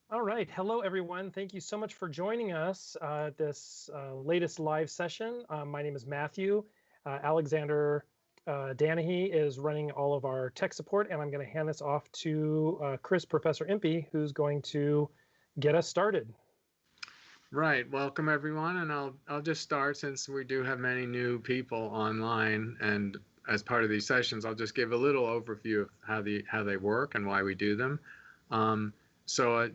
All right. Hello, everyone. Thank you so much for joining us at this latest live session. My name is Matthew. Alexander Danahy is running all of our tech support, and I'm going to hand this off to Professor Impey, who's going to get us started. Right. Welcome, everyone. And I'll just start since we do have many new people online. And as part of these sessions, I'll just give a little overview of how they work and why we do them. So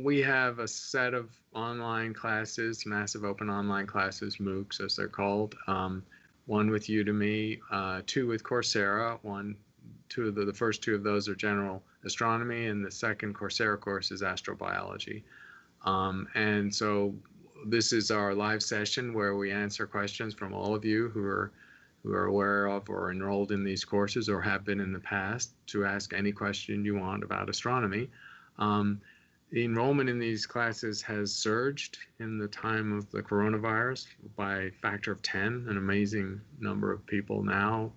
we have a set of online classes, massive open online classes, MOOCs as they're called. One with Udemy, two with Coursera. The first two of those are general astronomy, and the second Coursera course is astrobiology. And so this is our live session where we answer questions from all of you who are aware of or enrolled in these courses or have been in the past to ask any question you want about astronomy. The enrollment in these classes has surged in the time of the coronavirus by a factor of 10, an amazing number of people now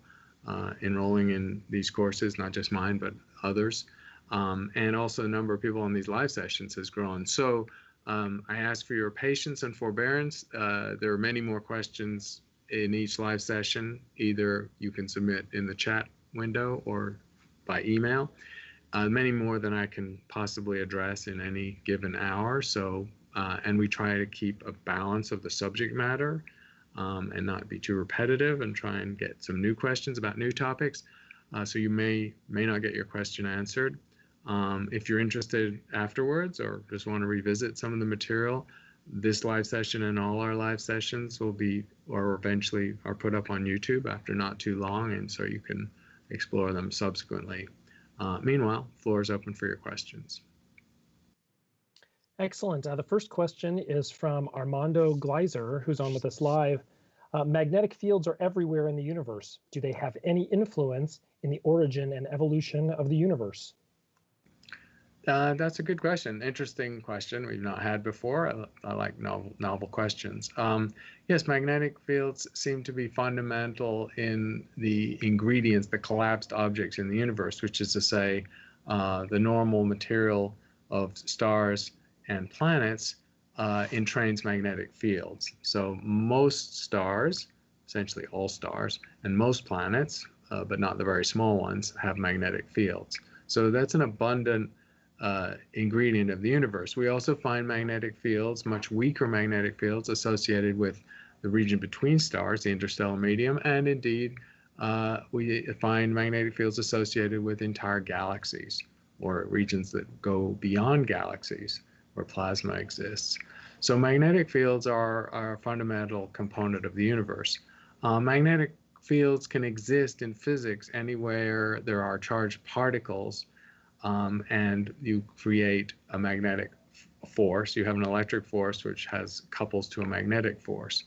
enrolling in these courses, not just mine, but others. And also the number of people on these live sessions has grown. So I ask for your patience and forbearance. There are many more questions in each live session. Either you can submit in the chat window or by email. Many more than I can possibly address in any given hour. So, and we try to keep a balance of the subject matter and not be too repetitive, and try and get some new questions about new topics. So you may not get your question answered. If you're interested afterwards or just want to revisit some of the material, this live session and all our live sessions will be, or eventually are put up on YouTube after not too long, and so you can explore them subsequently. Meanwhile, floor is open for your questions. Excellent. The first question is from Armando Gleiser, who's on with us live. Magnetic fields are everywhere in the universe. Do they have any influence in the origin and evolution of the universe? That's a good question. Interesting question we've not had before. I like novel questions. Yes, magnetic fields seem to be fundamental in the ingredients, the collapsed objects in the universe, which is to say, the normal material of stars and planets entrains magnetic fields. So most stars, essentially all stars, and most planets, but not the very small ones, have magnetic fields. So that's an abundant ingredient of the universe. We also find magnetic fields, much weaker magnetic fields, associated with the region between stars, the interstellar medium, and indeed we find magnetic fields associated with entire galaxies or regions that go beyond galaxies where plasma exists. So magnetic fields are a fundamental component of the universe. Magnetic fields can exist in physics anywhere there are charged particles, and you create a magnetic force. You have an electric force which couples to a magnetic force.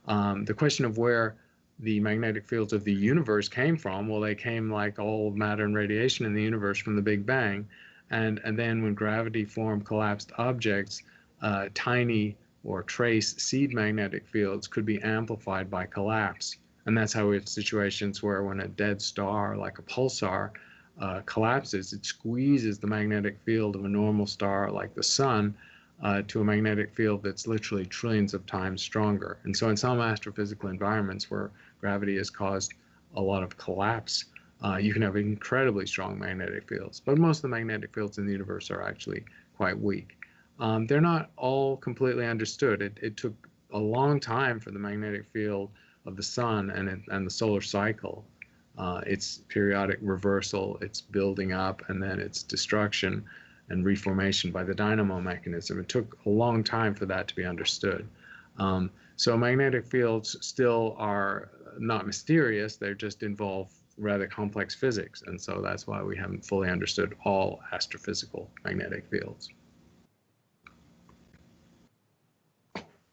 The question of where the magnetic fields of the universe came from, well, they came like all matter and radiation in the universe from the Big Bang. And then when gravity formed collapsed objects, tiny or trace seed magnetic fields could be amplified by collapse. And that's how we have situations where when a dead star, like a pulsar, collapses, it squeezes the magnetic field of a normal star like the sun to a magnetic field that's literally trillions of times stronger. And so in some astrophysical environments where gravity has caused a lot of collapse, you can have incredibly strong magnetic fields. But most of the magnetic fields in the universe are actually quite weak. They're not all completely understood. It took a long time for the magnetic field of the sun and the solar cycle, its periodic reversal, its building up, and then its destruction and reformation by the dynamo mechanism. It took a long time for that to be understood. So magnetic fields still are not mysterious, they just involve rather complex physics, and so that's why we haven't fully understood all astrophysical magnetic fields.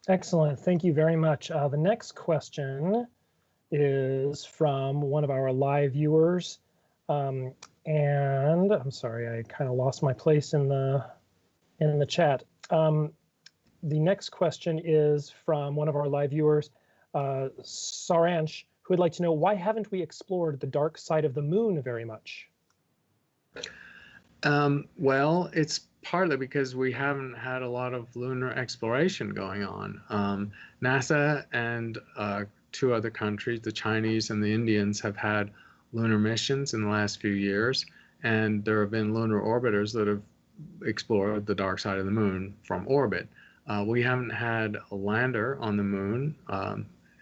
Excellent. Thank you very much. The next question is from one of our live viewers. And I'm sorry, I kind of lost my place in the chat. The next question is from one of our live viewers, Saransh, who would like to know, why haven't we explored the dark side of the moon very much? Well, it's partly because we haven't had a lot of lunar exploration going on. NASA and two other countries, the Chinese and the Indians, have had lunar missions in the last few years, and there have been lunar orbiters that have explored the dark side of the moon from orbit. We haven't had a lander on the moon,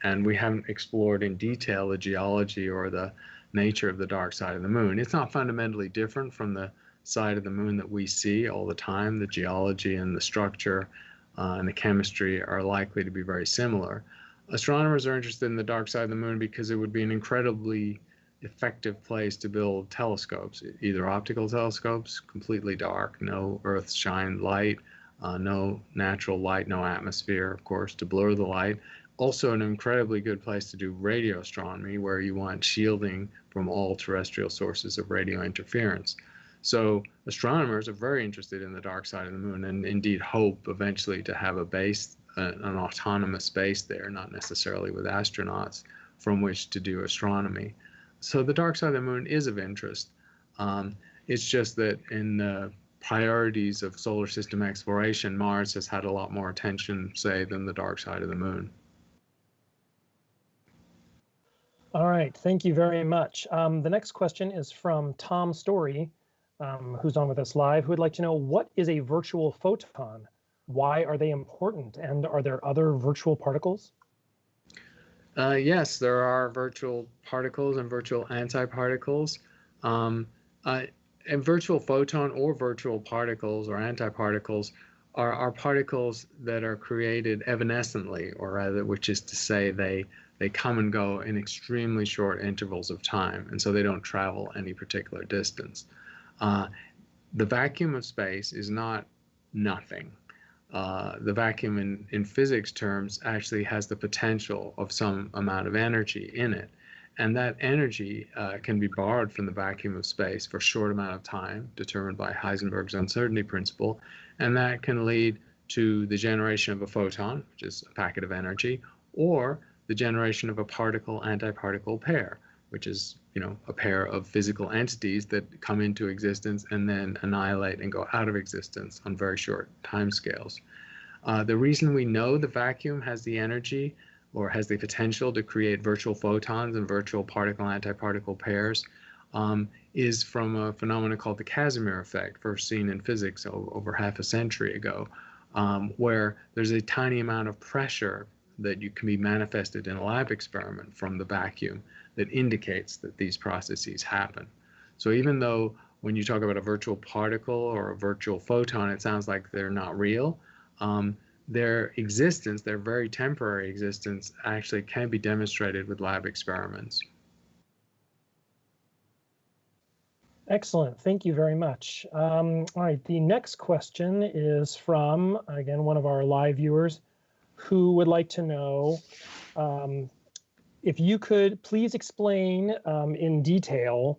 and we haven't explored in detail the geology or the nature of the dark side of the moon. It's not fundamentally different from the side of the moon that we see all the time. The geology and the structure and the chemistry are likely to be very similar. Astronomers are interested in the dark side of the moon because it would be an incredibly effective place to build telescopes, either optical telescopes, completely dark, no earth-shine light, no natural light, no atmosphere, of course, to blur the light. Also an incredibly good place to do radio astronomy, where you want shielding from all terrestrial sources of radio interference. So astronomers are very interested in the dark side of the moon, and indeed hope eventually to have a base, an autonomous base there, not necessarily with astronauts, from which to do astronomy. So the dark side of the moon is of interest. It's just that in the priorities of solar system exploration, Mars has had a lot more attention, say, than the dark side of the moon. All right, thank you very much. The next question is from Tom Story, who's on with us live, who would like to know, what is a virtual photon? Why are they important? And are there other virtual particles? Yes, there are virtual particles and virtual antiparticles. And virtual photon or virtual particles or antiparticles are particles that are created evanescently, or rather, which is to say they come and go in extremely short intervals of time, and so they don't travel any particular distance. The vacuum of space is not nothing. The vacuum in physics terms actually has the potential of some amount of energy in it. And that energy can be borrowed from the vacuum of space for a short amount of time, determined by Heisenberg's uncertainty principle. And that can lead to the generation of a photon, which is a packet of energy, or the generation of a particle-antiparticle pair, which is, a pair of physical entities that come into existence and then annihilate and go out of existence on very short timescales. The reason we know the vacuum has the energy or has the potential to create virtual photons and virtual particle-antiparticle pairs is from a phenomenon called the Casimir effect, first seen in physics over half a century ago, where there's a tiny amount of pressure that can be manifested in a lab experiment from the vacuum that indicates that these processes happen. So even though when you talk about a virtual particle or a virtual photon, it sounds like they're not real, their existence, their very temporary existence, actually can be demonstrated with lab experiments. Excellent, thank you very much. All right, the next question is from, again, one of our live viewers, who would like to know if you could please explain in detail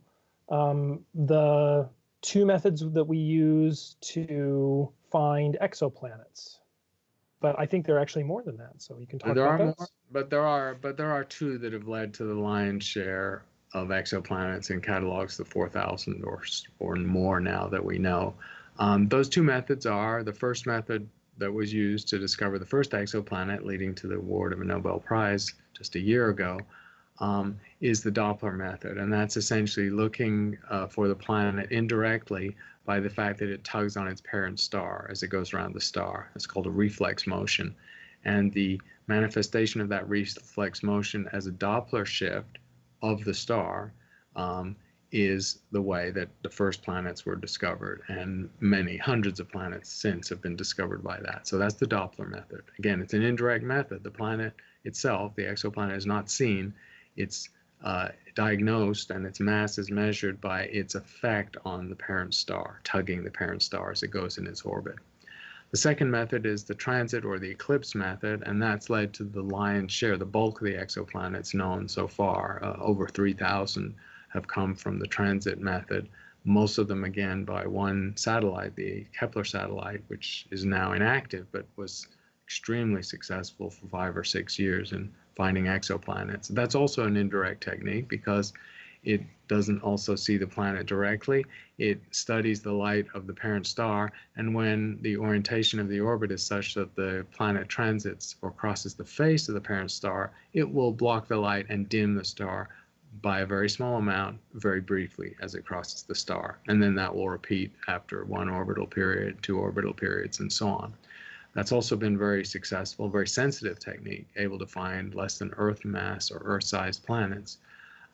the two methods that we use to find exoplanets. But I think there are actually more than that, so you can talk about that. More, but there are two that have led to the lion's share of exoplanets in catalogs, the 4,000 or more now that we know. Those two methods are, the first method that was used to discover the first exoplanet, leading to the award of a Nobel Prize just a year ago, is the Doppler method. And that's essentially looking for the planet indirectly by the fact that it tugs on its parent star as it goes around the star. It's called a reflex motion. And the manifestation of that reflex motion as a Doppler shift of the star is the way that the first planets were discovered, and many hundreds of planets since have been discovered by that. So that's the Doppler method. Again, it's an indirect method. The planet itself, the exoplanet, is not seen. It's diagnosed, and its mass is measured by its effect on the parent star, tugging the parent star as it goes in its orbit. The second method is the transit or the eclipse method, and that's led to the lion's share, the bulk of the exoplanets known so far. Over 3,000 have come from the transit method, most of them again by one satellite, the Kepler satellite, which is now inactive but was extremely successful for 5 or 6 years in finding exoplanets. That's also an indirect technique because it doesn't also see the planet directly. It studies the light of the parent star, and when the orientation of the orbit is such that the planet transits or crosses the face of the parent star, it will block the light and dim the star by a very small amount very briefly as it crosses the star. And then that will repeat after 1 orbital period, 2 orbital periods, and so on. That's also been very successful, very sensitive technique, able to find less than Earth mass or Earth-sized planets.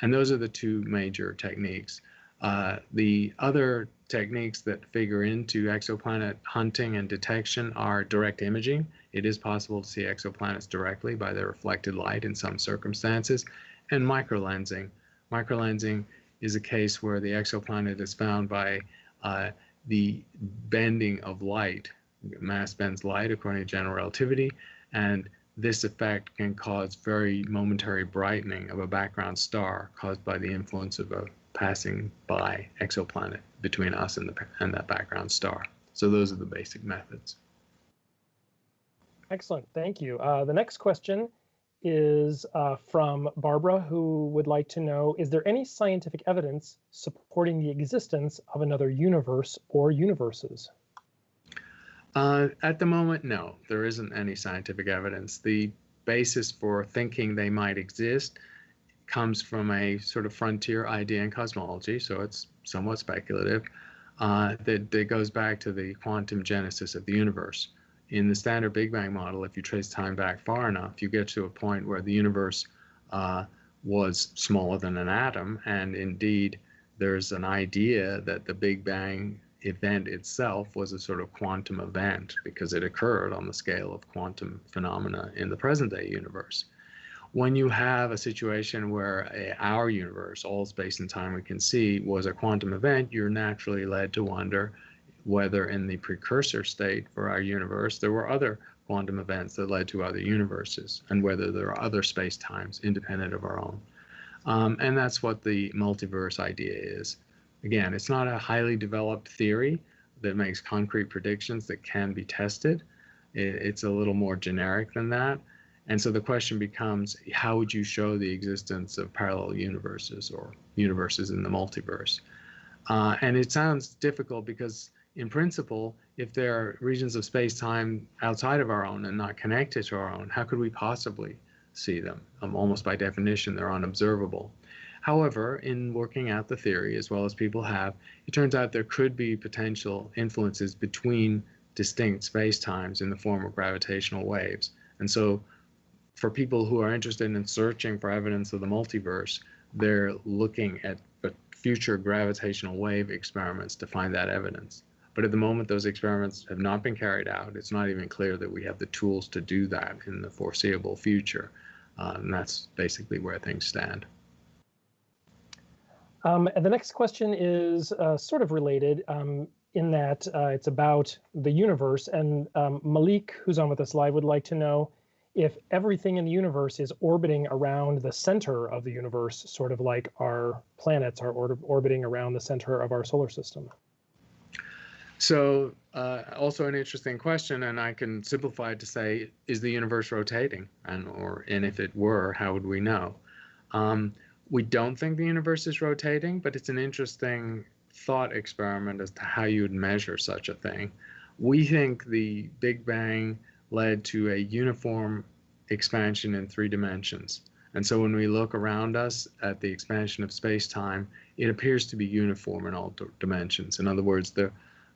And those are the 2 major techniques. The other techniques that figure into exoplanet hunting and detection are direct imaging. It is possible to see exoplanets directly by their reflected light in some circumstances, and microlensing. Microlensing is a case where the exoplanet is found by the bending of light. Mass bends light according to general relativity, and this effect can cause very momentary brightening of a background star caused by the influence of a passing by exoplanet between us and that background star. So those are the basic methods. Excellent, thank you. The next question is from Barbara, who would like to know, is there any scientific evidence supporting the existence of another universe or universes? At the moment, no, there isn't any scientific evidence. The basis for thinking they might exist comes from a sort of frontier idea in cosmology, so it's somewhat speculative, that goes back to the quantum genesis of the universe. In the standard Big Bang model, if you trace time back far enough, you get to a point where the universe was smaller than an atom, and indeed there's an idea that the Big Bang event itself was a sort of quantum event because it occurred on the scale of quantum phenomena in the present-day universe. When you have a situation where our universe, all space and time we can see, was a quantum event, you're naturally led to wonder whether in the precursor state for our universe there were other quantum events that led to other universes, and whether there are other space-times independent of our own. And that's what the multiverse idea is. Again, it's not a highly developed theory that makes concrete predictions that can be tested. It's a little more generic than that. And so the question becomes, how would you show the existence of parallel universes or universes in the multiverse? And it sounds difficult because, in principle, if there are regions of space-time outside of our own and not connected to our own, how could we possibly see them? Almost by definition, they're unobservable. However, in working out the theory, as well as people have, it turns out there could be potential influences between distinct space-times in the form of gravitational waves. And so for people who are interested in searching for evidence of the multiverse, they're looking at future gravitational wave experiments to find that evidence. But at the moment, those experiments have not been carried out. It's not even clear that we have the tools to do that in the foreseeable future. And that's basically where things stand. And the next question is sort of related in that it's about the universe. And Malik, who's on with us live, would like to know if everything in the universe is orbiting around the center of the universe, sort of like our planets are orbiting around the center of our solar system. So also an interesting question, and I can simplify it to say, is the universe rotating? And if it were, how would we know? We don't think the universe is rotating, but it's an interesting thought experiment as to how you would measure such a thing. We think the Big Bang led to a uniform expansion in 3 dimensions. And so when we look around us at the expansion of space-time, it appears to be uniform in all dimensions. In other words, the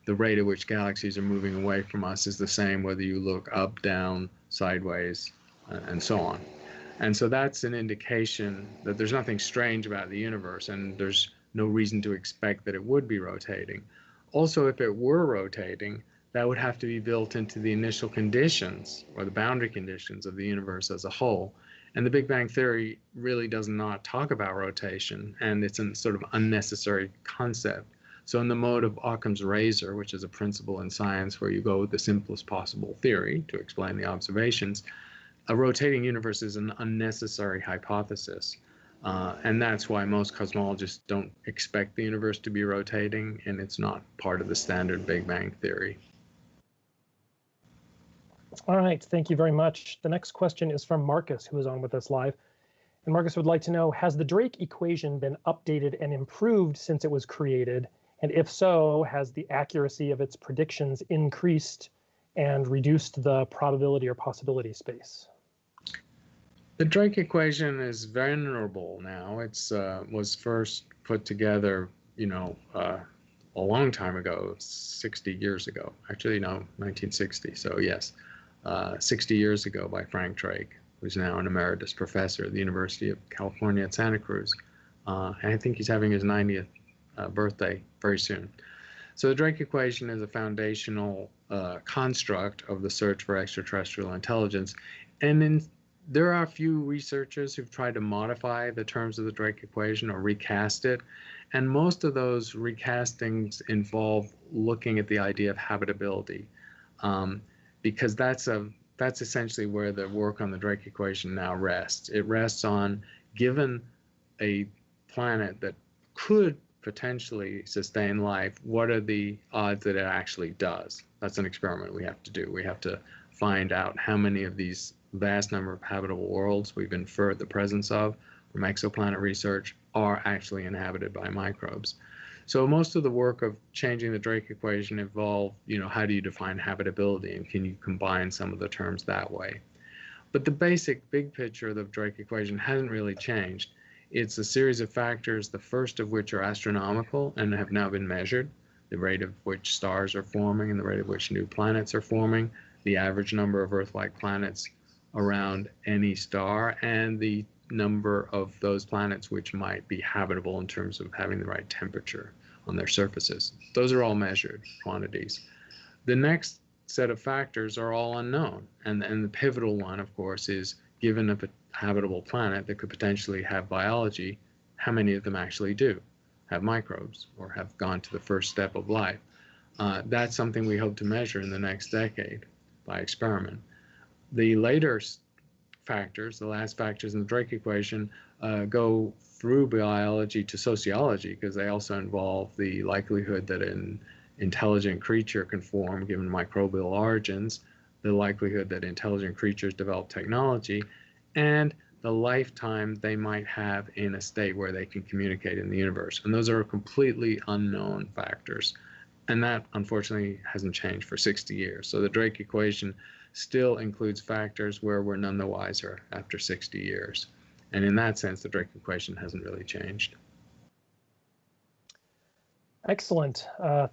rate at which galaxies are moving away from us is the same whether you look up, down, sideways, and so on. And so that's an indication that there's nothing strange about the universe, and there's no reason to expect that it would be rotating. Also, if it were rotating, that would have to be built into the initial conditions or the boundary conditions of the universe as a whole. And the Big Bang Theory really does not talk about rotation, and it's a sort of unnecessary concept. So in the mode of Occam's razor, which is a principle in science where you go with the simplest possible theory to explain the observations, a rotating universe is an unnecessary hypothesis. And that's why most cosmologists don't expect the universe to be rotating, and it's not part of the standard Big Bang theory. All right, thank you very much. The next question is from Marcus, who is on with us live. And Marcus would like to know, has the Drake equation been updated and improved since it was created? And if so, has the accuracy of its predictions increased and reduced the probability or possibility space? The Drake equation is venerable now. It's was first put together, a long time ago, 60 years ago. Actually, no, 1960. So yes, 60 years ago by Frank Drake, who's now an emeritus professor at the University of California at Santa Cruz. And I think he's having his 90th birthday very soon. So the Drake equation is a foundational construct of the search for extraterrestrial intelligence. And there are a few researchers who've tried to modify the terms of the Drake equation or recast it. And most of those recastings involve looking at the idea of habitability, because that's essentially where the work on the Drake equation now rests. It rests on, given a planet that could potentially sustain life, what are the odds that it actually does? That's an experiment we have to do. We have to find out how many of these vast number of habitable worlds we've inferred the presence of from exoplanet research are actually inhabited by microbes. So most of the work of changing the Drake equation involved, how do you define habitability, and can you combine some of the terms that way? But the basic big picture of the Drake equation hasn't really changed. It's a series of factors, the first of which are astronomical and have now been measured, the rate of which stars are forming and the rate of which new planets are forming, the average number of Earth-like planets around any star, and the number of those planets which might be habitable in terms of having the right temperature on their surfaces. Those are all measured quantities. The next set of factors are all unknown, and the pivotal one, of course, is given a habitable planet that could potentially have biology, how many of them actually do have microbes or have gone to the first step of life? That's something we hope to measure in the next decade by experiment. The later factors, the last factors in the Drake equation, go through biology to sociology, because they also involve the likelihood that an intelligent creature can form given microbial origins, the likelihood that intelligent creatures develop technology, and the lifetime they might have in a state where they can communicate in the universe. And those are completely unknown factors. And that, unfortunately, hasn't changed for 60 years. So the Drake equation still includes factors where we're none the wiser after 60 years. And in that sense, the Drake equation hasn't really changed. Excellent.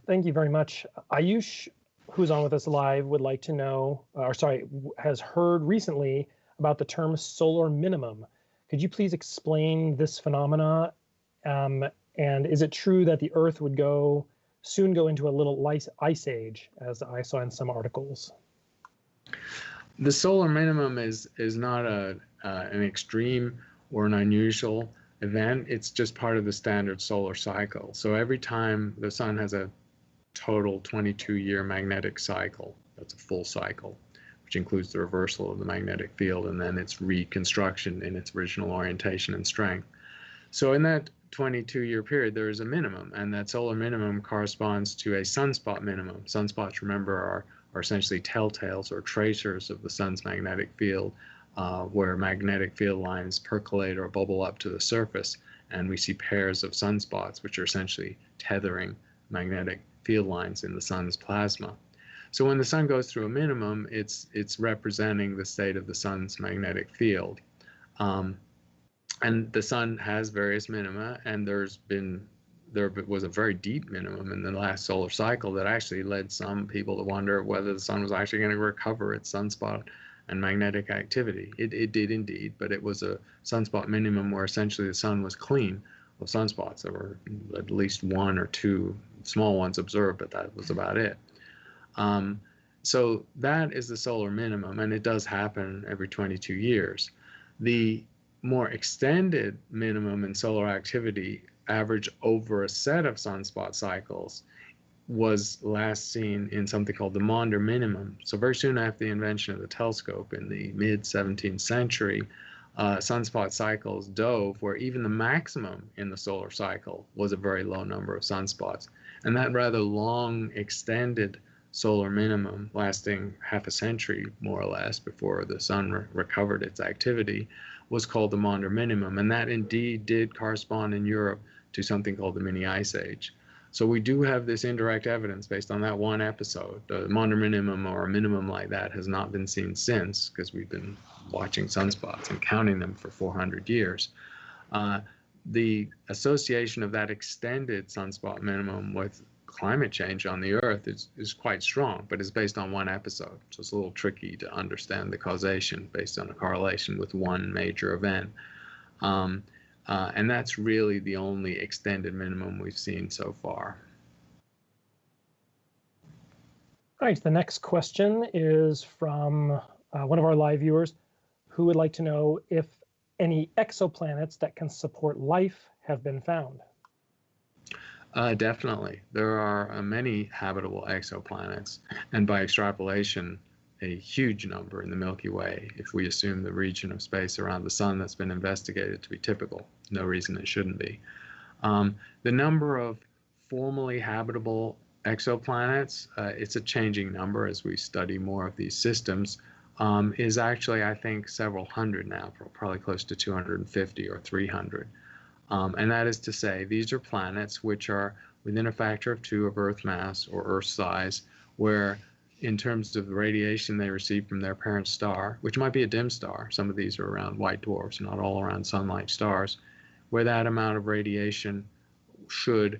Thank you very much. Ayush, who's on with us live, would like to know, has heard recently about the term solar minimum. Could you please explain this phenomena? And is it true that the Earth would soon go into a little ice age, as I saw in some articles? The solar minimum is not an extreme or an unusual event. It's just part of the standard solar cycle. So every time the sun has a total 22-year magnetic cycle, that's a full cycle, which includes the reversal of the magnetic field and then its reconstruction in its original orientation and strength. So in that 22-year period, there is a minimum, and that solar minimum corresponds to a sunspot minimum. Sunspots, remember, are essentially telltales or tracers of the sun's magnetic field, where magnetic field lines percolate or bubble up to the surface, and we see pairs of sunspots, which are essentially tethering magnetic field lines in the sun's plasma. So when the sun goes through a minimum, it's representing the state of the sun's magnetic field. And the sun has various minima, and there was a very deep minimum in the last solar cycle that actually led some people to wonder whether the sun was actually going to recover its sunspot and magnetic activity. It did indeed, but it was a sunspot minimum where essentially the sun was clean of sunspots. There were at least one or two small ones observed, but that was about it. So that is the solar minimum, and it does happen every 22 years. The more extended minimum in solar activity, average over a set of sunspot cycles, was last seen in something called the Maunder minimum. So very soon after the invention of the telescope in the mid-17th century, sunspot cycles dove where even the maximum in the solar cycle was a very low number of sunspots. And that rather long extended solar minimum lasting half a century, more or less, before the sun recovered its activity, was called the Maunder minimum. And that indeed did correspond in Europe to something called the mini ice age. So we do have this indirect evidence based on that one episode. The Maunder minimum or a minimum like that has not been seen since, because we've been watching sunspots and counting them for 400 years. The association of that extended sunspot minimum with climate change on the Earth is quite strong, but it's based on one episode. So it's a little tricky to understand the causation based on a correlation with one major event. And that's really the only extended minimum we've seen so far. All right, the next question is from one of our live viewers who would like to know if any exoplanets that can support life have been found. Definitely. There are many habitable exoplanets, and by extrapolation, a huge number in the Milky Way, if we assume the region of space around the sun that's been investigated to be typical. No reason it shouldn't be. The number of formally habitable exoplanets, it's a changing number as we study more of these systems, is actually, I think, several hundred now, probably close to 250 or 300. And that is to say, these are planets which are within a factor of 2 of Earth mass or Earth size, where in terms of the radiation they receive from their parent star, which might be a dim star, some of these are around white dwarfs, not all around sun-like stars, where that amount of radiation should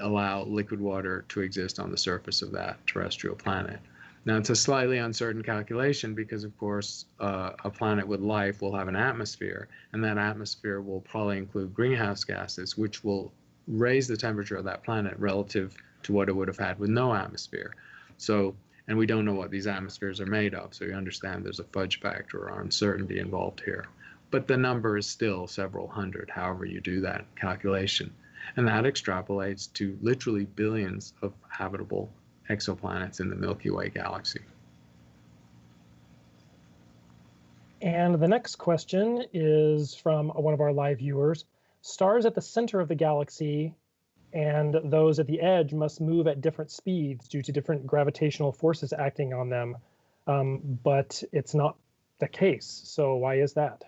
allow liquid water to exist on the surface of that terrestrial planet. Now, it's a slightly uncertain calculation because, of course, a planet with life will have an atmosphere, and that atmosphere will probably include greenhouse gases, which will raise the temperature of that planet relative to what it would have had with no atmosphere. So, and we don't know what these atmospheres are made of, so you understand there's a fudge factor or uncertainty involved here. But the number is still several hundred, however you do that calculation. And that extrapolates to literally billions of habitable exoplanets in the Milky Way galaxy. And the next question is from one of our live viewers. Stars at the center of the galaxy and those at the edge must move at different speeds due to different gravitational forces acting on them, but it's not the case. So why is that?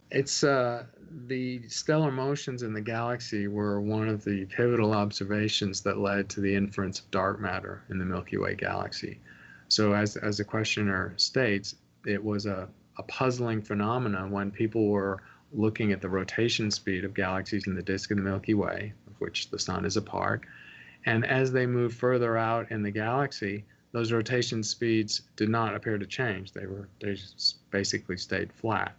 It's the stellar motions in the galaxy were one of the pivotal observations that led to the inference of dark matter in the Milky Way galaxy. So as the questioner states, it was a puzzling phenomenon when people were looking at the rotation speed of galaxies in the disk of the Milky Way, of which the sun is a part. And as they moved further out in the galaxy, those rotation speeds did not appear to change. They basically stayed flat.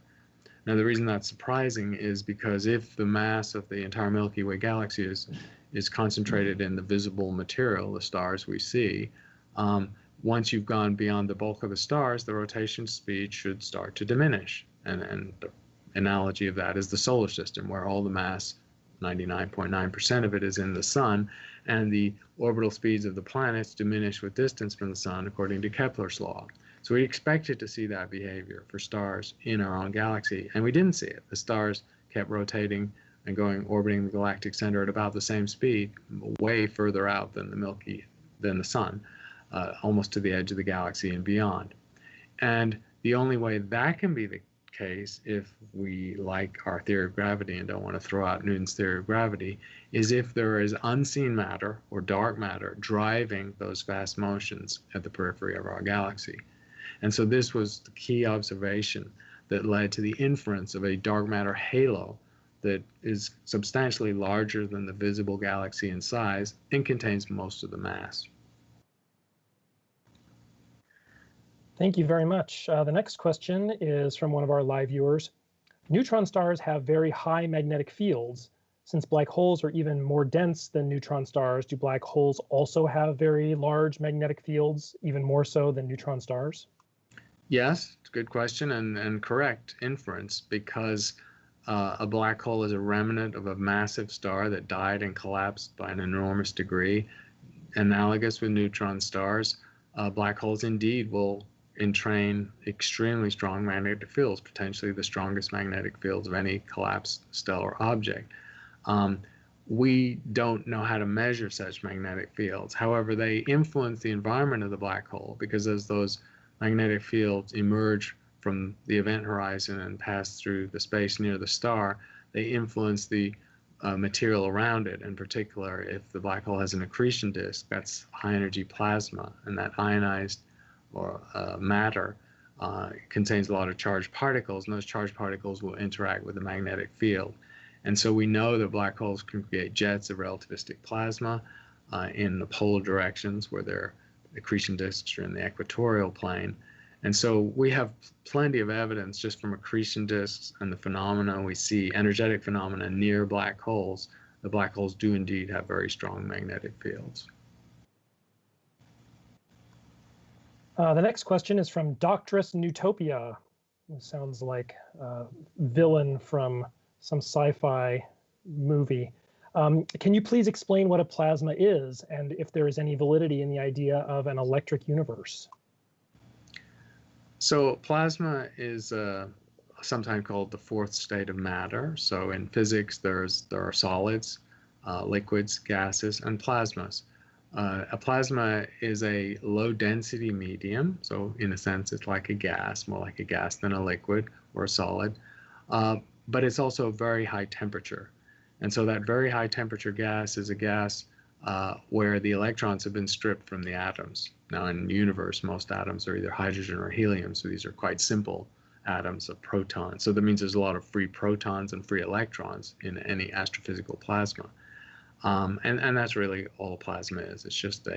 Now, the reason that's surprising is because if the mass of the entire Milky Way galaxy is concentrated in the visible material, the stars we see, once you've gone beyond the bulk of the stars, the rotation speed should start to diminish. And the analogy of that is the solar system, where all the mass, 99.9% of it, is in the sun, and the orbital speeds of the planets diminish with distance from the sun, according to Kepler's law. So we expected to see that behavior for stars in our own galaxy, and we didn't see it. The stars kept rotating and orbiting the galactic center at about the same speed, way further out than the sun, almost to the edge of the galaxy and beyond. And the only way that can be the case, if we like our theory of gravity and don't want to throw out Newton's theory of gravity, is if there is unseen matter or dark matter driving those vast motions at the periphery of our galaxy. And so this was the key observation that led to the inference of a dark matter halo that is substantially larger than the visible galaxy in size and contains most of the mass. Thank you very much. The next question is from one of our live viewers. Neutron stars have very high magnetic fields. Since black holes are even more dense than neutron stars, do black holes also have very large magnetic fields, even more so than neutron stars? Yes, it's a good question and correct inference, because a black hole is a remnant of a massive star that died and collapsed by an enormous degree. Analogous with neutron stars, black holes indeed will entrain extremely strong magnetic fields, potentially the strongest magnetic fields of any collapsed stellar object. we don't know how to measure such magnetic fields. However, they influence the environment of the black hole, because as those magnetic fields emerge from the event horizon and pass through the space near the star, they influence the material around it. In particular, if the black hole has an accretion disk, that's high energy plasma, and that ionized or matter contains a lot of charged particles, and those charged particles will interact with the magnetic field. And so we know that black holes can create jets of relativistic plasma in the polar directions where their accretion disks are in the equatorial plane. And so we have plenty of evidence just from accretion disks and the phenomena we see, energetic phenomena near black holes. The black holes do indeed have very strong magnetic fields. The next question is from Doctress Newtopia. It sounds like a villain from some sci-fi movie. Can you please explain what a plasma is and if there is any validity in the idea of an electric universe? So plasma is sometimes called the fourth state of matter. So in physics, there are solids, liquids, gases, and plasmas. A plasma is a low density medium. So in a sense, it's like a gas, more like a gas than a liquid or a solid. But it's also a very high temperature. And so that very high temperature gas is a gas where the electrons have been stripped from the atoms. Now in the universe, most atoms are either hydrogen or helium, so these are quite simple atoms of protons. So that means there's a lot of free protons and free electrons in any astrophysical plasma. And that's really all plasma is. It's just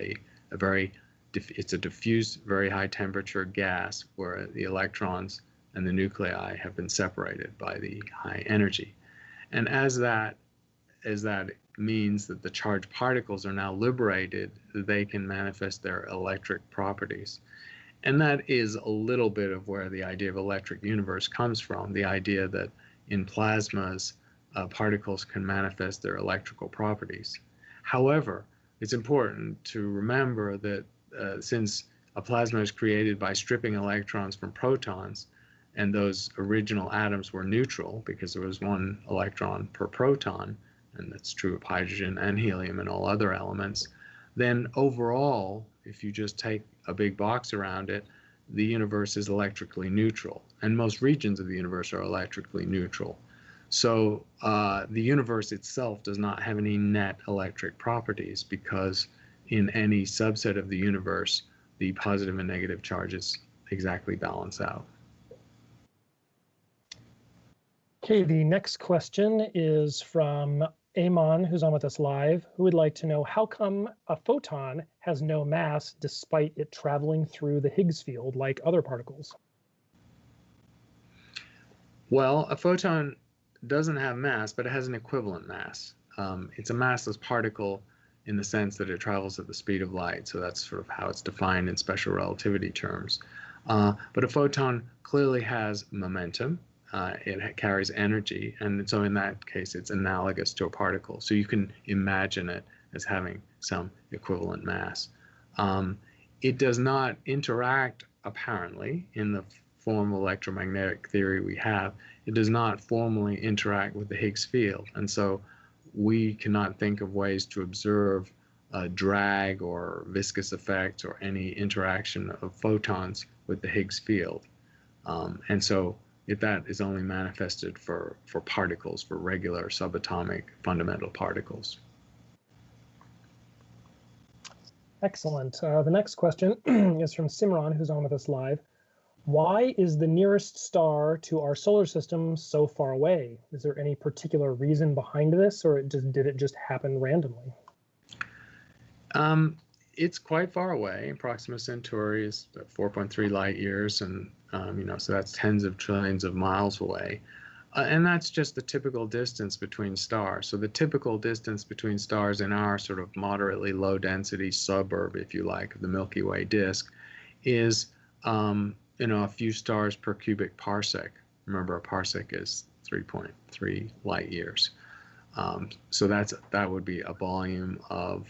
it's a diffuse, very high temperature gas where the electrons and the nuclei have been separated by the high energy. And as that means that the charged particles are now liberated, they can manifest their electric properties. And that is a little bit of where the idea of electric universe comes from, the idea that in plasmas, particles can manifest their electrical properties. However, it's important to remember that since a plasma is created by stripping electrons from protons, and those original atoms were neutral because there was one electron per proton, and that's true of hydrogen and helium and all other elements, then overall, if you just take a big box around it, the universe is electrically neutral, and most regions of the universe are electrically neutral. So the universe itself does not have any net electric properties, because in any subset of the universe, the positive and negative charges exactly balance out. Okay, the next question is from Amon, who's on with us live, who would like to know how come a photon has no mass despite it traveling through the Higgs field like other particles? Well, a photon doesn't have mass, but it has an equivalent mass. It's a massless particle in the sense that it travels at the speed of light. So that's sort of how it's defined in special relativity terms. But a photon clearly has momentum. It carries energy, and so in that case, it's analogous to a particle. So you can imagine it as having some equivalent mass. It does not interact, apparently, in the form of electromagnetic theory we have. It does not formally interact with the Higgs field, and so we cannot think of ways to observe drag or viscous effects or any interaction of photons with the Higgs field. And so that is only manifested for particles, for regular subatomic fundamental particles. Excellent. The next question is from Simran, who's on with us live. Why is the nearest star to our solar system so far away? Is there any particular reason behind this, or did it just happen randomly? It's quite far away. Proxima Centauri is 4.3 light years, and so that's tens of trillions of miles away. And that's just the typical distance between stars. So the typical distance between stars in our sort of moderately low density suburb, if you like, of the Milky Way disk is a few stars per cubic parsec. Remember, a parsec is 3.3 light years. So that would be a volume of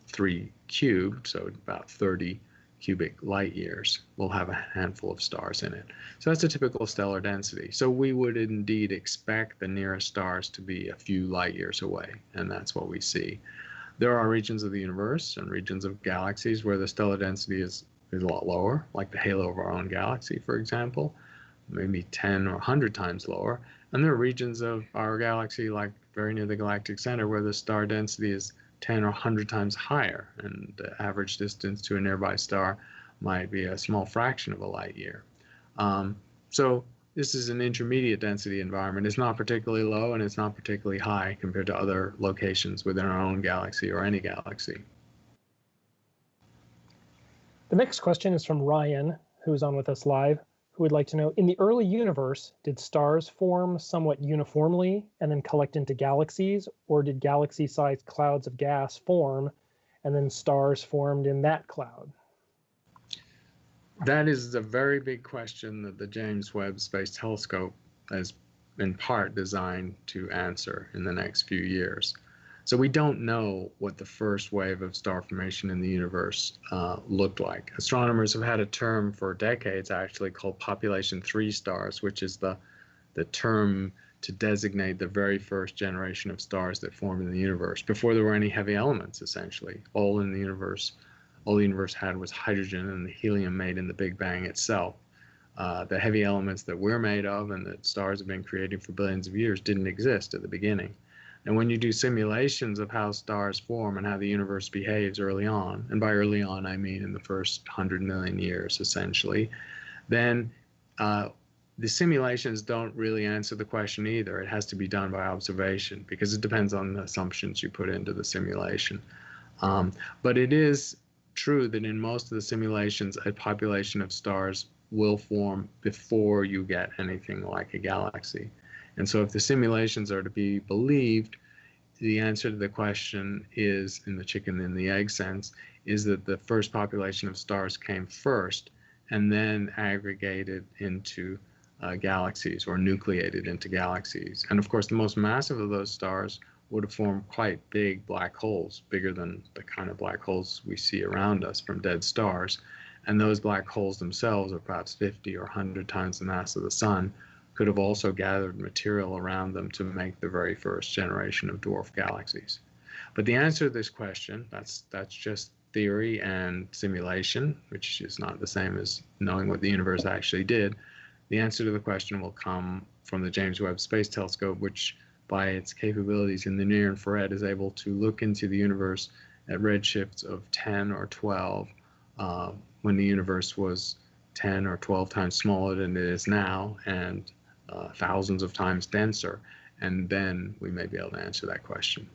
3 cubed, so about 30 cubic light years will have a handful of stars in it. So that's a typical stellar density. So we would indeed expect the nearest stars to be a few light years away, and that's what we see. There are regions of the universe and regions of galaxies where the stellar density is a lot lower, like the halo of our own galaxy, for example, maybe 10 or 100 times lower. And there are regions of our galaxy, like very near the galactic center, where the star density is 10 or 100 times higher, and the average distance to a nearby star might be a small fraction of a light year. So this is an intermediate density environment. It's not particularly low and it's not particularly high compared to other locations within our own galaxy or any galaxy. The next question is from Ryan, who is on with us live, who would like to know, in the early universe, did stars form somewhat uniformly and then collect into galaxies, or did galaxy-sized clouds of gas form and then stars formed in that cloud? That is a very big question that the James Webb Space Telescope is in part designed to answer in the next few years. So we don't know what the first wave of star formation in the universe looked like. Astronomers have had a term for decades actually called population 3 stars, which is the term to designate the very first generation of stars that formed in the universe, before there were any heavy elements, essentially. All the universe had was hydrogen and the helium made in the Big Bang itself. The heavy elements that we're made of and that stars have been creating for billions of years didn't exist at the beginning. And when you do simulations of how stars form and how the universe behaves early on, and by early on I mean in the first 100 million years essentially, then the simulations don't really answer the question either. It has to be done by observation because it depends on the assumptions you put into the simulation. But it is true that in most of the simulations, a population of stars will form before you get anything like a galaxy. And so if the simulations are to be believed, the answer to the question is, in the chicken and the egg sense, is that the first population of stars came first and then aggregated into galaxies or nucleated into galaxies. And of course, the most massive of those stars would have formed quite big black holes, bigger than the kind of black holes we see around us from dead stars. And those black holes themselves are perhaps 50 or 100 times the mass of the sun, could have also gathered material around them to make the very first generation of dwarf galaxies. But the answer to this question, that's just theory and simulation, which is not the same as knowing what the universe actually did. The answer to the question will come from the James Webb Space Telescope, which by its capabilities in the near infrared is able to look into the universe at redshifts of 10 or 12 when the universe was 10 or 12 times smaller than it is now, and thousands of times denser, and then we may be able to answer that question.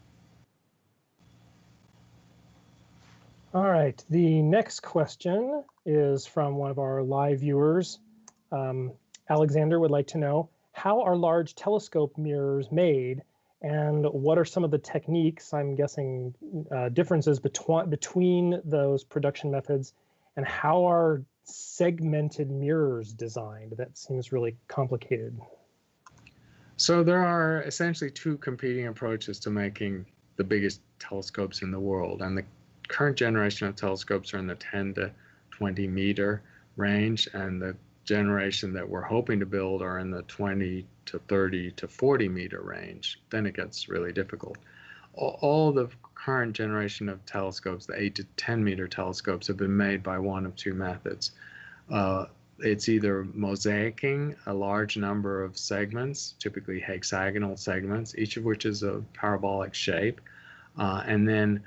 All right, the next question is from one of our live viewers. Alexander would like to know, how are large telescope mirrors made, and what are some of the techniques, I'm guessing differences between those production methods, and how are segmented mirrors designed? That seems really complicated. So there are essentially two competing approaches to making the biggest telescopes in the world, and the current generation of telescopes are in the 10 to 20 meter range, and the generation that we're hoping to build are in the 20 to 30 to 40 meter range. Then it gets really difficult. All the current generation of telescopes, the 8 to 10 meter telescopes, have been made by one of two methods. It's either mosaicing a large number of segments, typically hexagonal segments, each of which is a parabolic shape, and then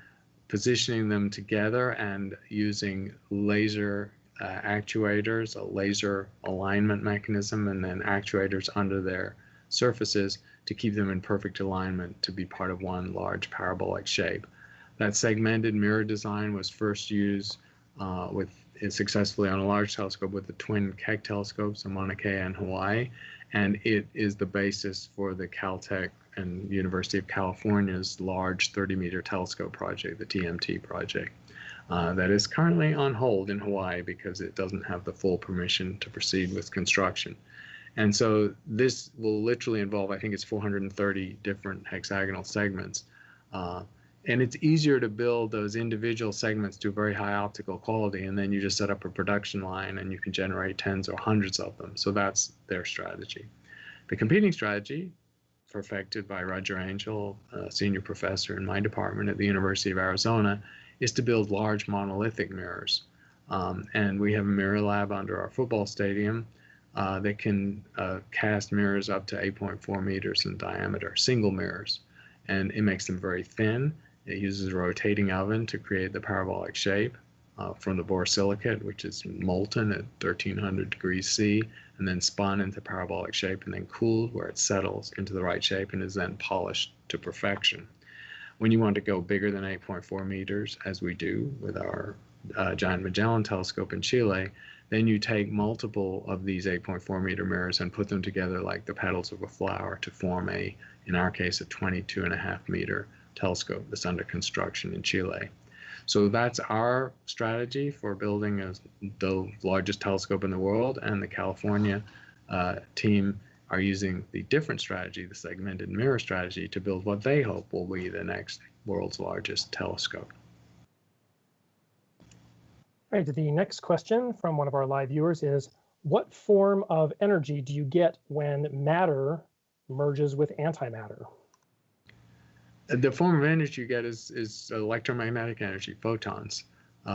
positioning them together and using laser actuators, a laser alignment mechanism, and then actuators under their surfaces to keep them in perfect alignment to be part of one large parabolic shape. That segmented mirror design was first used successfully on a large telescope with the twin Keck telescopes in Mauna Kea and Hawaii, and it is the basis for the Caltech and University of California's large 30-meter telescope project, the TMT project, that is currently on hold in Hawaii because it doesn't have the full permission to proceed with construction. And so this will literally involve, I think it's 430 different hexagonal segments And it's easier to build those individual segments to very high optical quality, and then you just set up a production line and you can generate tens or hundreds of them. So that's their strategy. The competing strategy, perfected by Roger Angel, a senior professor in my department at the University of Arizona, is to build large monolithic mirrors. And we have a mirror lab under our football stadium that can cast mirrors up to 8.4 meters in diameter, single mirrors. And it makes them very thin. It uses a rotating oven to create the parabolic shape from the borosilicate, which is molten at 1300 degrees C, and then spun into parabolic shape and then cooled where it settles into the right shape and is then polished to perfection. When you want to go bigger than 8.4 meters, as we do with our Giant Magellan telescope in Chile, then you take multiple of these 8.4 meter mirrors and put them together like the petals of a flower to form in our case, a 22.5 meter telescope that's under construction in Chile. So that's our strategy for building the largest telescope in the world, and the California team are using the different strategy, the segmented mirror strategy, to build what they hope will be the next world's largest telescope. All right, the next question from one of our live viewers is, what form of energy do you get when matter merges with antimatter? The form of energy you get is electromagnetic energy, photons.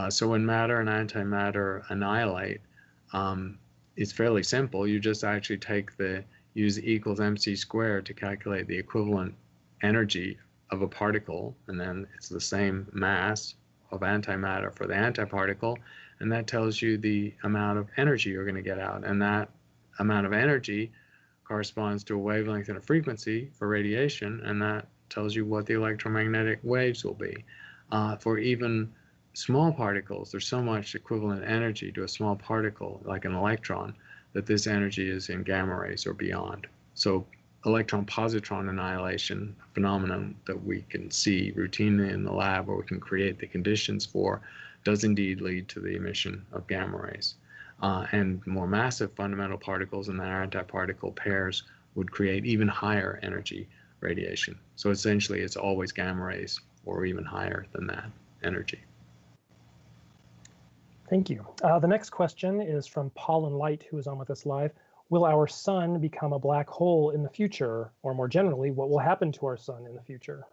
So when matter and antimatter annihilate, it's fairly simple. You just actually use E equals mc squared to calculate the equivalent energy of a particle, and then it's the same mass of antimatter for the antiparticle, and that tells you the amount of energy you're going to get out. And that amount of energy corresponds to a wavelength and a frequency for radiation, and that tells you what the electromagnetic waves will be. For even small particles, there's so much equivalent energy to a small particle, like an electron, that this energy is in gamma rays or beyond. So electron-positron annihilation, a phenomenon that we can see routinely in the lab, or we can create the conditions for, does indeed lead to the emission of gamma rays. And more massive fundamental particles and their antiparticle pairs would create even higher energy radiation. So essentially, it's always gamma rays or even higher than that energy. Thank you. The next question is from Paul and Light, who is on with us live. Will our sun become a black hole in the future? Or more generally, what will happen to our sun in the future?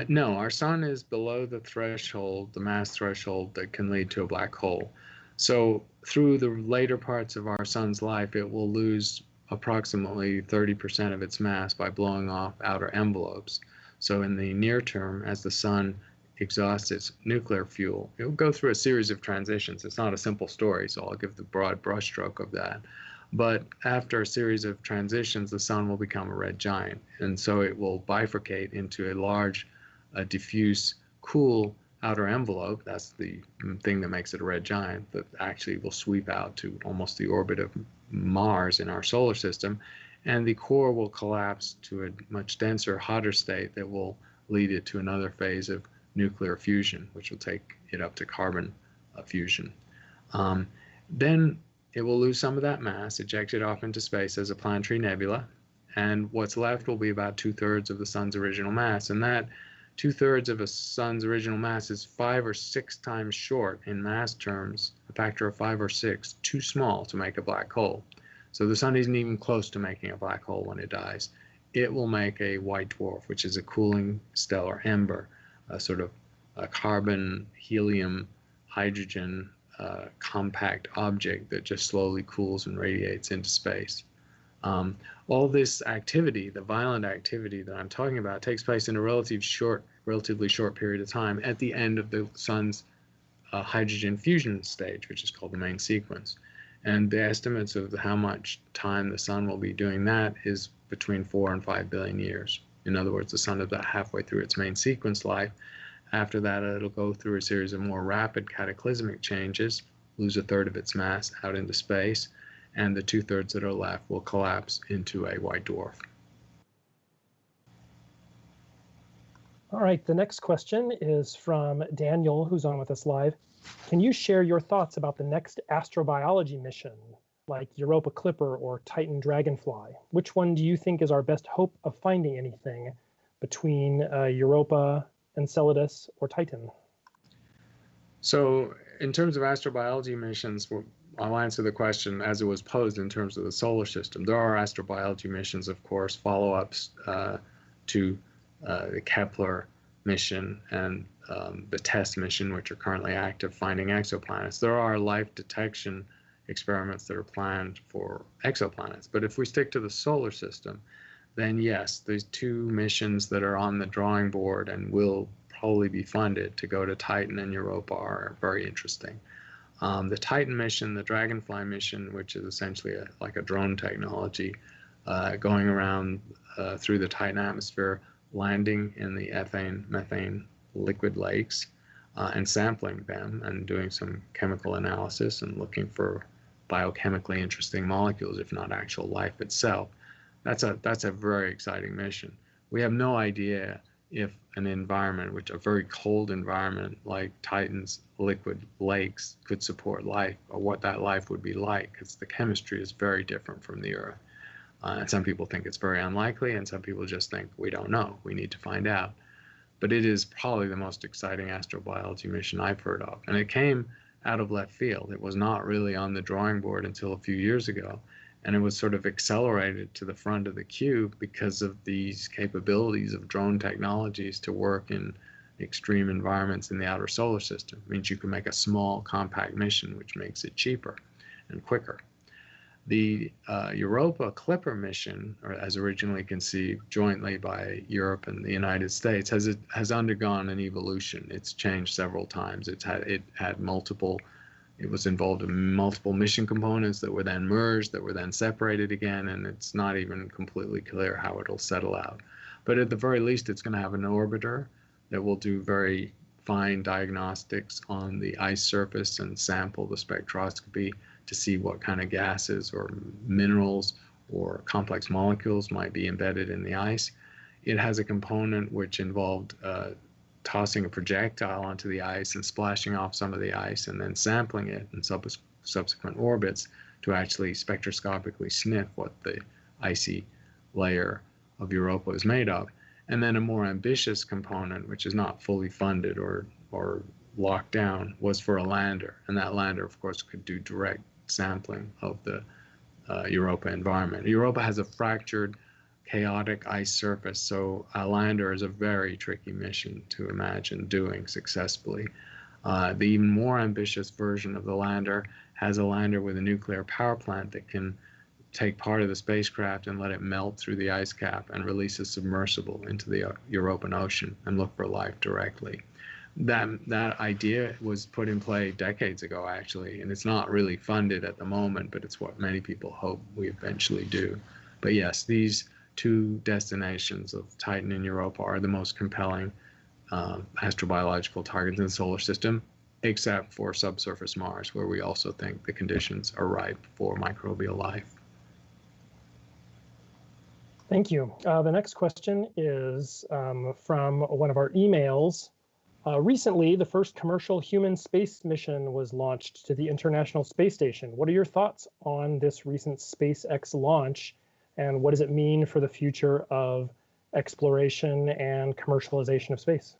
No, our sun is below the threshold, the mass threshold that can lead to a black hole. So through the later parts of our sun's life, it will lose approximately 30% of its mass by blowing off outer envelopes. So in the near term, as the sun exhausts its nuclear fuel, it will go through a series of transitions. It's not a simple story, so I'll give the broad brushstroke of that. But after a series of transitions, the sun will become a red giant. And so it will bifurcate into a large, diffuse, cool outer envelope. That's the thing that makes it a red giant, that actually will sweep out to almost the orbit of Mars in our solar system. And the core will collapse to a much denser, hotter state that will lead it to another phase of nuclear fusion, which will take it up to carbon fusion. Then it will lose some of that mass, eject it off into space as a planetary nebula, and what's left will be about 2/3 of the sun's original mass. And that 2/3 of a sun's original mass is 5 or 6 times short in mass terms, a factor of 5 or 6, too small to make a black hole. So the sun isn't even close to making a black hole when it dies. It will make a white dwarf, which is a cooling stellar ember, a sort of a carbon, helium, hydrogen, compact object that just slowly cools and radiates into space. All this activity, the violent activity that I'm talking about, takes place in a relatively short period of time at the end of the sun's hydrogen fusion stage, which is called the main sequence. And the estimates of how much time the sun will be doing that is between 4 and 5 billion years. In other words, the sun is about halfway through its main sequence life. After that, it'll go through a series of more rapid cataclysmic changes, lose 1/3 of its mass out into space, and the 2/3 that are left will collapse into a white dwarf. All right, the next question is from Daniel, who's on with us live. Can you share your thoughts about the next astrobiology mission, like Europa Clipper or Titan Dragonfly? Which one do you think is our best hope of finding anything between Europa, Enceladus, or Titan? So in terms of astrobiology missions, I'll answer the question as it was posed in terms of the solar system. There are astrobiology missions, of course, follow-ups to the Kepler mission and the TESS mission, which are currently active, finding exoplanets. There are life detection experiments that are planned for exoplanets. But if we stick to the solar system, then yes, these two missions that are on the drawing board and will probably be funded to go to Titan and Europa are very interesting. The Titan mission, the Dragonfly mission, which is essentially like a drone technology, going around through the Titan atmosphere, landing in the methane liquid lakes and sampling them and doing some chemical analysis and looking for biochemically interesting molecules, if not actual life itself. That's a very exciting mission. We have no idea if an environment, which a very cold environment like Titan's liquid lakes, could support life, or what that life would be like, because the chemistry is very different from the Earth. And some people think it's very unlikely, and some people just think we don't know. We need to find out. But it is probably the most exciting astrobiology mission I've heard of. And it came out of left field. It was not really on the drawing board until a few years ago. And it was sort of accelerated to the front of the queue because of these capabilities of drone technologies to work in extreme environments in the outer solar system. It means you can make a small, compact mission, which makes it cheaper and quicker. The Europa Clipper mission, or as originally conceived jointly by Europe and the United States, has undergone an evolution. It's changed several times. It was involved in multiple mission components that were then merged, that were then separated again, and it's not even completely clear how it'll settle out. But at the very least, it's going to have an orbiter that will do very fine diagnostics on the ice surface and sample the spectroscopy to see what kind of gases or minerals or complex molecules might be embedded in the ice. It has a component which involved tossing a projectile onto the ice and splashing off some of the ice and then sampling it in subsequent orbits to actually spectroscopically sniff what the icy layer of Europa is made of. And then a more ambitious component, which is not fully funded or locked down, was for a lander. And that lander, of course, could do direct sampling of the Europa environment. Europa has a fractured, chaotic ice surface, so a lander is a very tricky mission to imagine doing successfully. The even more ambitious version of the lander has a lander with a nuclear power plant that can take part of the spacecraft and let it melt through the ice cap and release a submersible into the European Ocean and look for life directly. That idea was put in play decades ago, actually, and it's not really funded at the moment, but it's what many people hope we eventually do. But yes, these two destinations of Titan and Europa are the most compelling astrobiological targets in the solar system, except for subsurface Mars, where we also think the conditions are ripe for microbial life. Thank you. The next question is from one of our emails. Recently, the first commercial human space mission was launched to the International Space Station. What are your thoughts on this recent SpaceX launch, and what does it mean for the future of exploration and commercialization of space?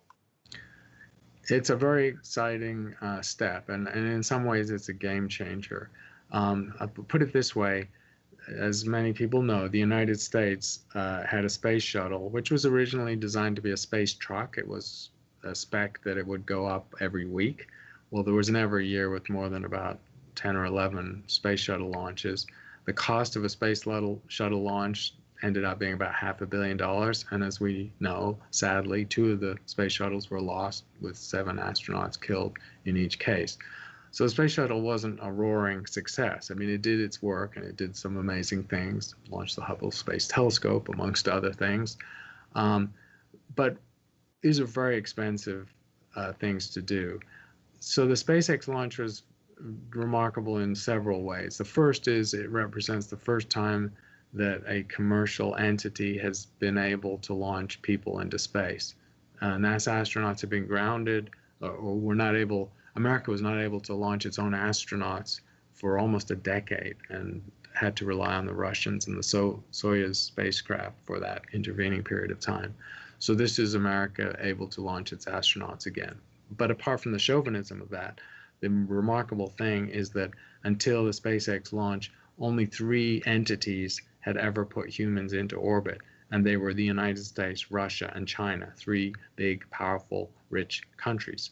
It's a very exciting step, and in some ways it's a game changer. I'll put it this way. As many people know, the United States had a space shuttle, which was originally designed to be a space truck. It was a spec that it would go up every week. Well, there was never a year with more than about 10 or 11 space shuttle launches. The cost of a space shuttle launch ended up being about $500 million. And as we know, sadly, 2 of the space shuttles were lost, with 7 astronauts killed in each case. So the space shuttle wasn't a roaring success. I mean, it did its work and it did some amazing things, launched the Hubble Space Telescope, amongst other things. But these are very expensive things to do. So the SpaceX launch was remarkable in several ways. The first is it represents the first time that a commercial entity has been able to launch people into space. NASA astronauts have been grounded or were not able. America was not able to launch its own astronauts for almost a decade and had to rely on the Russians and the Soyuz spacecraft for that intervening period of time. So this is America able to launch its astronauts again. But apart from the chauvinism of that, the remarkable thing is that until the SpaceX launch, only 3 entities had ever put humans into orbit, and they were the United States, Russia, and China, 3 big, powerful, rich countries.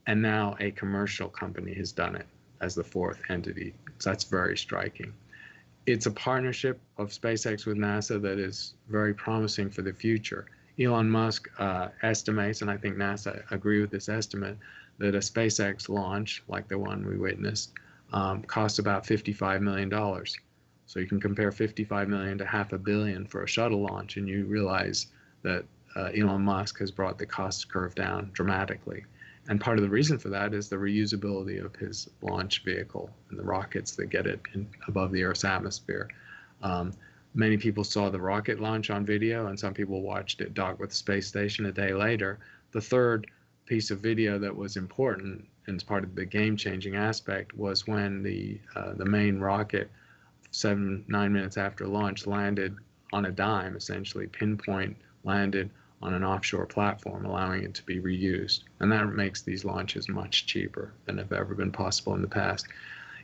And now a commercial company has done it as the 4th entity. So that's very striking. It's a partnership of SpaceX with NASA that is very promising for the future. Elon Musk estimates, and I think NASA agree with this estimate, that a SpaceX launch, like the one we witnessed, costs about $55 million. So you can compare $55 million to $500 million for a shuttle launch, and you realize that Elon Musk has brought the cost curve down dramatically. And part of the reason for that is the reusability of his launch vehicle and the rockets that get it above the Earth's atmosphere. Many people saw the rocket launch on video, and some people watched it dock with the space station a day later. The third piece of video that was important and is part of the game-changing aspect was when the main rocket, 7-9 minutes after launch, landed on a dime, essentially pinpoint landed on an offshore platform, allowing it to be reused. And that makes these launches much cheaper than have ever been possible in the past.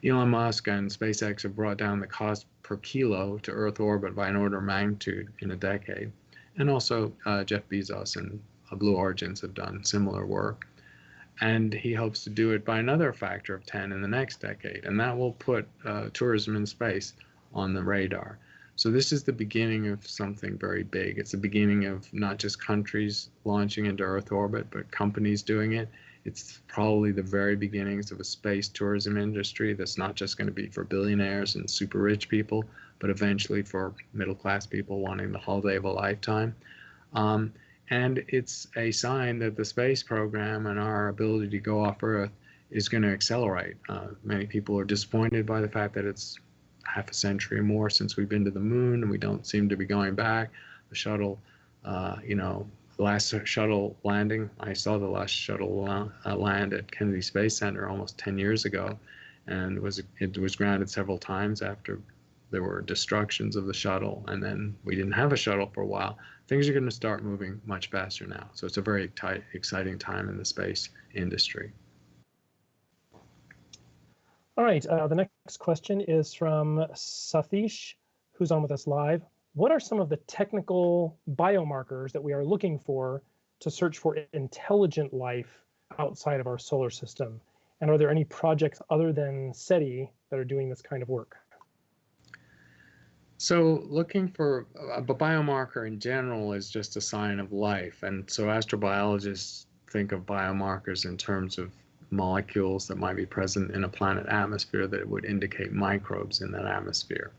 Elon Musk and SpaceX have brought down the cost per kilo to Earth orbit by an order of magnitude in a decade. And also Jeff Bezos and Blue Origins have done similar work. And he hopes to do it by another factor of 10 in the next decade. And that will put tourism in space on the radar. So this is the beginning of something very big. It's the beginning of not just countries launching into Earth orbit, but companies doing it. It's probably the very beginnings of a space tourism industry that's not just going to be for billionaires and super rich people, but eventually for middle-class people wanting the holiday of a lifetime. And it's a sign that the space program and our ability to go off Earth is going to accelerate. Many people are disappointed by the fact that it's half a century or more since we've been to the moon, and we don't seem to be going back. The shuttle, last shuttle landing, I saw the last shuttle land at Kennedy Space Center almost 10 years ago, and it was grounded several times after there were destructions of the shuttle, and then we didn't have a shuttle for a while. Things are going to start moving much faster now. So it's a very exciting time in the space industry. All right, the next question is from Sathish, who's on with us live. What are some of the technical biomarkers that we are looking for to search for intelligent life outside of our solar system? And are there any projects other than SETI that are doing this kind of work? So looking for a biomarker in general is just a sign of life. And so astrobiologists think of biomarkers in terms of molecules that might be present in a planet atmosphere that would indicate microbes in that atmosphere.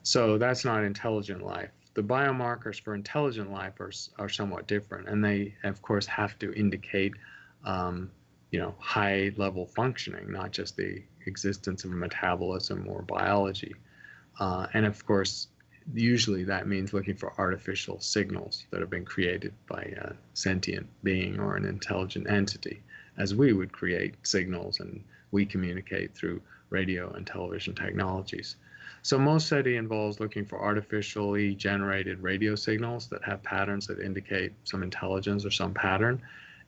So that's not intelligent life. The biomarkers for intelligent life are somewhat different, and they of course have to indicate high level functioning, not just the existence of metabolism or biology. And of course, usually that means looking for artificial signals that have been created by a sentient being or an intelligent entity, as we would create signals and we communicate through radio and television technologies. So most SETI involves looking for artificially generated radio signals that have patterns that indicate some intelligence or some pattern.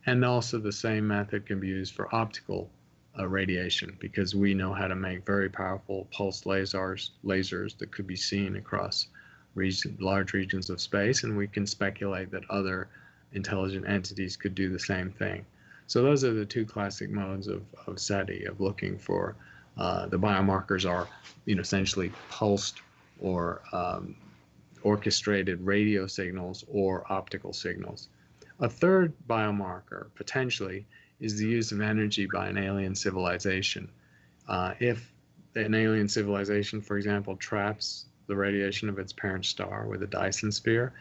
And also the same method can be used for optical radiation, because we know how to make very powerful pulsed lasers that could be seen across large regions of space, and we can speculate that other intelligent entities could do the same thing. So those are the two classic modes of SETI, of looking for the biomarkers are essentially pulsed or orchestrated radio signals or optical signals. A third biomarker, potentially, is the use of energy by an alien civilization. If an alien civilization, for example, traps the radiation of its parent star with a Dyson sphere,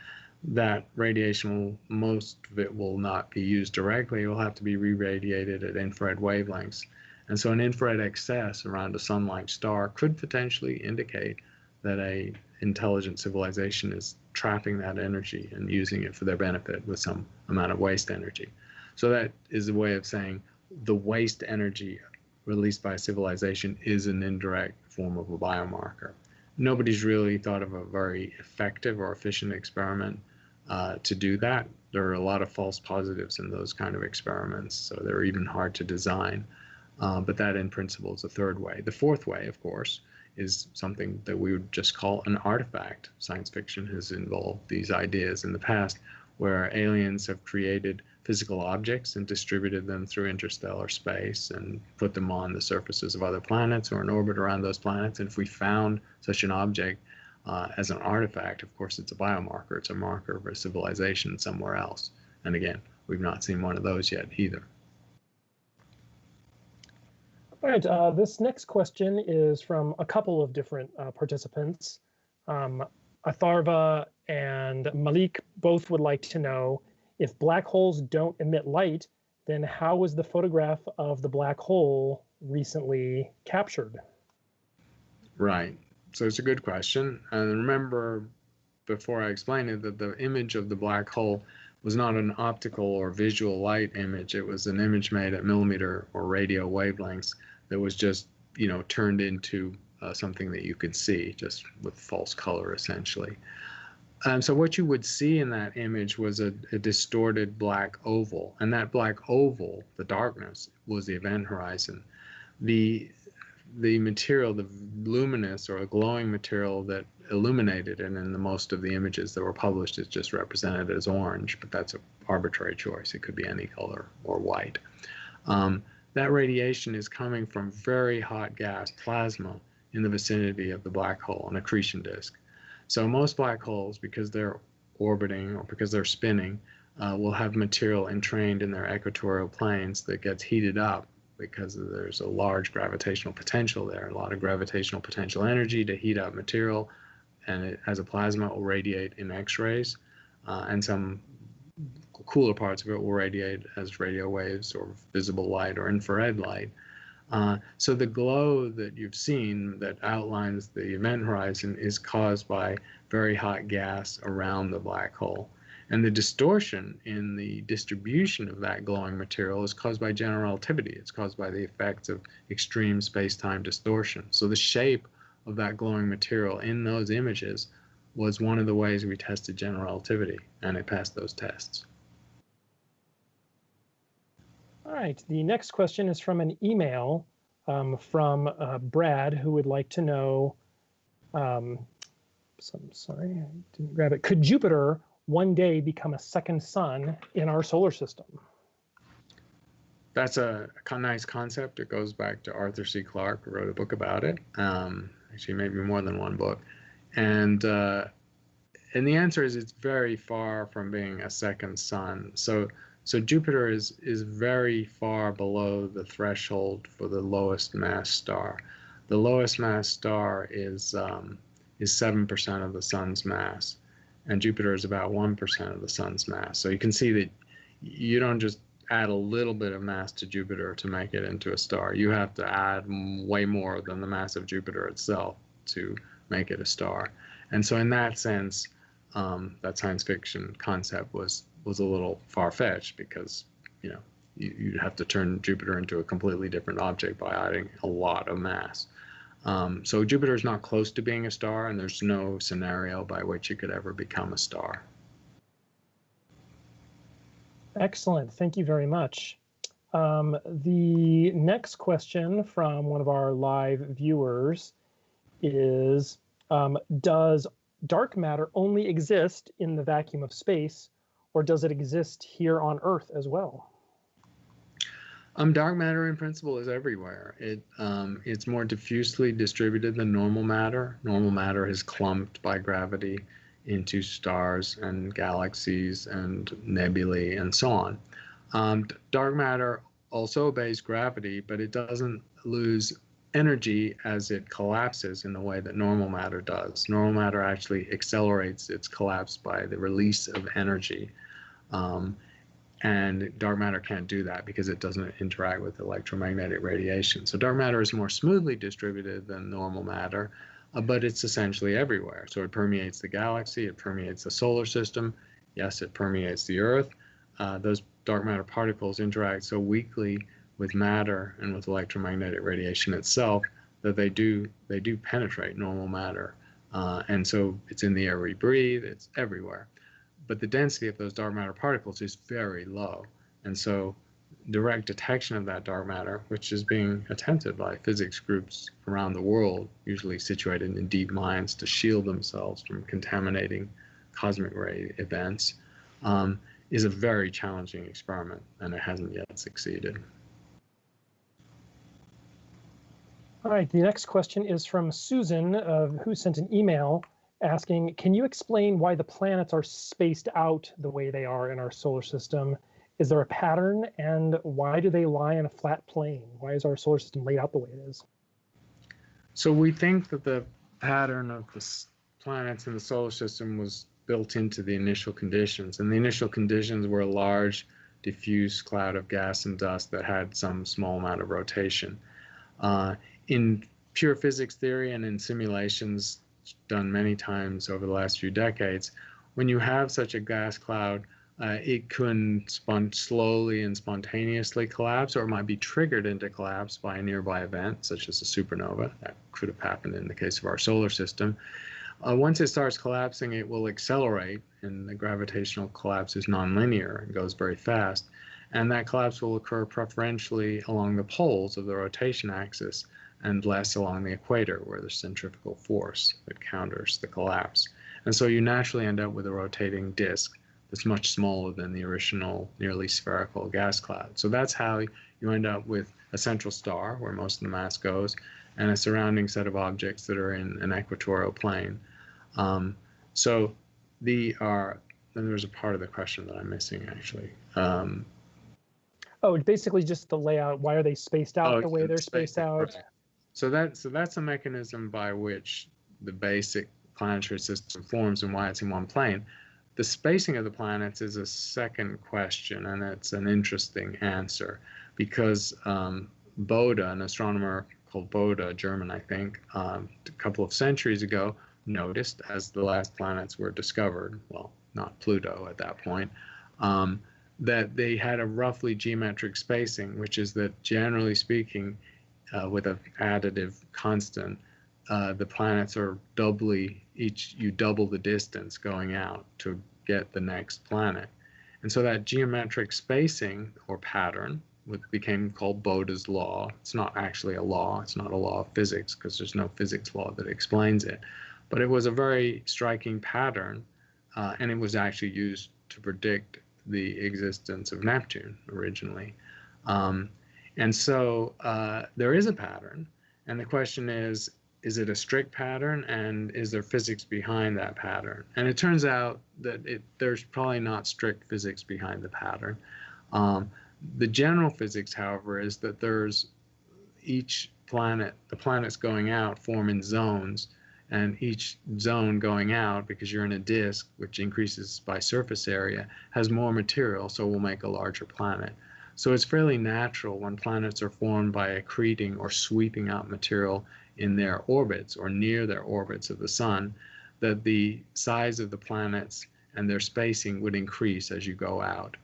that radiation, most of it will not be used directly. It will have to be re-radiated at infrared wavelengths. And so an infrared excess around a sun-like star could potentially indicate that an intelligent civilization is trapping that energy and using it for their benefit with some amount of waste energy. So that is a way of saying the waste energy released by a civilization is an indirect form of a biomarker. Nobody's really thought of a very effective or efficient experiment to do that. There are a lot of false positives in those kind of experiments, so they're even hard to design. But that in principle is the third way. The fourth way, of course, is something that we would just call an artifact. Science fiction has involved these ideas in the past, where aliens have created physical objects and distributed them through interstellar space and put them on the surfaces of other planets or in orbit around those planets. And if we found such an object as an artifact, of course, it's a biomarker. It's a marker of a civilization somewhere else. And again, we've not seen one of those yet either. All right, this next question is from a couple of different participants. Atharva and Malik both would like to know, if black holes don't emit light, then how was the photograph of the black hole recently captured? Right. So it's a good question. And remember, before I explained it, that the image of the black hole was not an optical or visual light image. It was an image made at millimeter or radio wavelengths that was just, turned into something that you could see, just with false color, essentially. So what you would see in that image was a distorted black oval, and that black oval, the darkness, was the event horizon. The material, the luminous or glowing material that illuminated it in the most of the images that were published is just represented as orange, but that's an arbitrary choice. It could be any color or white. That radiation is coming from very hot gas, plasma, in the vicinity of the black hole, an accretion disk. So most black holes, because they're orbiting or because they're spinning, will have material entrained in their equatorial planes that gets heated up because there's a large gravitational potential there, a lot of gravitational potential energy to heat up material, and it, as a plasma, it will radiate in X-rays, and some cooler parts of it will radiate as radio waves or visible light or infrared light. So the glow that you've seen that outlines the event horizon is caused by very hot gas around the black hole. And the distortion in the distribution of that glowing material is caused by general relativity. It's caused by the effects of extreme space-time distortion. So the shape of that glowing material in those images was one of the ways we tested general relativity, and it passed those tests. All right, the next question is from an email from Brad, who would like to know, I'm sorry, I didn't grab it. Could Jupiter one day become a second sun in our solar system? That's a nice concept. It goes back to Arthur C. Clarke, who wrote a book about it. Actually, maybe more than one book. And the answer is it's very far from being a second sun. So Jupiter is very far below the threshold for the lowest mass star. The lowest mass star is 7% of the sun's mass, and Jupiter is about 1% of the sun's mass. So you can see that you don't just add a little bit of mass to Jupiter to make it into a star. You have to add way more than the mass of Jupiter itself to make it a star. And so in that sense, that science fiction concept was a little far-fetched, because you'd have to turn Jupiter into a completely different object by adding a lot of mass. So Jupiter is not close to being a star, and there's no scenario by which it could ever become a star. Excellent, thank you very much. The next question from one of our live viewers is, does dark matter only exist in the vacuum of space, or does it exist here on Earth as well? Dark matter in principle is everywhere. It's more diffusely distributed than normal matter. Normal matter is clumped by gravity into stars and galaxies and nebulae and so on. Dark matter also obeys gravity, but it doesn't lose energy as it collapses in the way that normal matter does. Normal matter actually accelerates its collapse by the release of energy. And dark matter can't do that because it doesn't interact with electromagnetic radiation. So dark matter is more smoothly distributed than normal matter, but it's essentially everywhere. So it permeates the galaxy, it permeates the solar system. Yes, it permeates the Earth. Those dark matter particles interact so weakly with matter and with electromagnetic radiation itself that they do penetrate normal matter. And so it's in the air we breathe, it's everywhere. but the density of those dark matter particles is very low. And so direct detection of that dark matter, which is being attempted by physics groups around the world, usually situated in deep mines to shield themselves from contaminating cosmic ray events, is a very challenging experiment, and it hasn't yet succeeded. All right, the next question is from Susan, who sent an email asking, can you explain why the planets are spaced out the way they are in our solar system? Is there a pattern, and why do they lie in a flat plane? Why is our solar system laid out the way it is? So we think that the pattern of the planets in the solar system was built into the initial conditions, and the initial conditions were a large diffuse cloud of gas and dust that had some small amount of rotation. In pure physics theory and in simulations done many times over the last few decades, when you have such a gas cloud, it can slowly and spontaneously collapse, or it might be triggered into collapse by a nearby event, such as a supernova. That could have happened in the case of our solar system. Once it starts collapsing, it will accelerate, and the gravitational collapse is nonlinear and goes very fast. And that collapse will occur preferentially along the poles of the rotation axis and less along the equator, where there's centrifugal force that counters the collapse. And so you naturally end up with a rotating disk that's much smaller than the original nearly spherical gas cloud. So that's how you end up with a central star, where most of the mass goes, and a surrounding set of objects that are in an equatorial plane. So there's a part of the question that I'm missing, actually. Basically just the layout. Why are they spaced out the way they're spaced out? Right. So that's a mechanism by which the basic planetary system forms and why it's in one plane. The spacing of the planets is a second question, and it's an interesting answer, because Bode, an astronomer called Bode, German, I think, a couple of centuries ago, noticed as the last planets were discovered, well, not Pluto at that point, that they had a roughly geometric spacing, which is that, generally speaking, with an additive constant, the planets are you double the distance going out to get the next planet. And so that geometric spacing or pattern became called Bode's law. It's not actually a law. It's not a law of physics, because there's no physics law that explains it. But it was a very striking pattern, and it was actually used to predict the existence of Neptune originally. And so there is a pattern, and the question is it a strict pattern, and is there physics behind that pattern? And it turns out that there's probably not strict physics behind the pattern. The general physics, however, is that there's each planet, the planets going out form in zones, and each zone going out, because you're in a disk, which increases by surface area, has more material, so will make a larger planet. So it's fairly natural when planets are formed by accreting or sweeping out material in their orbits or near their orbits of the sun, that the size of the planets and their spacing would increase as you go out.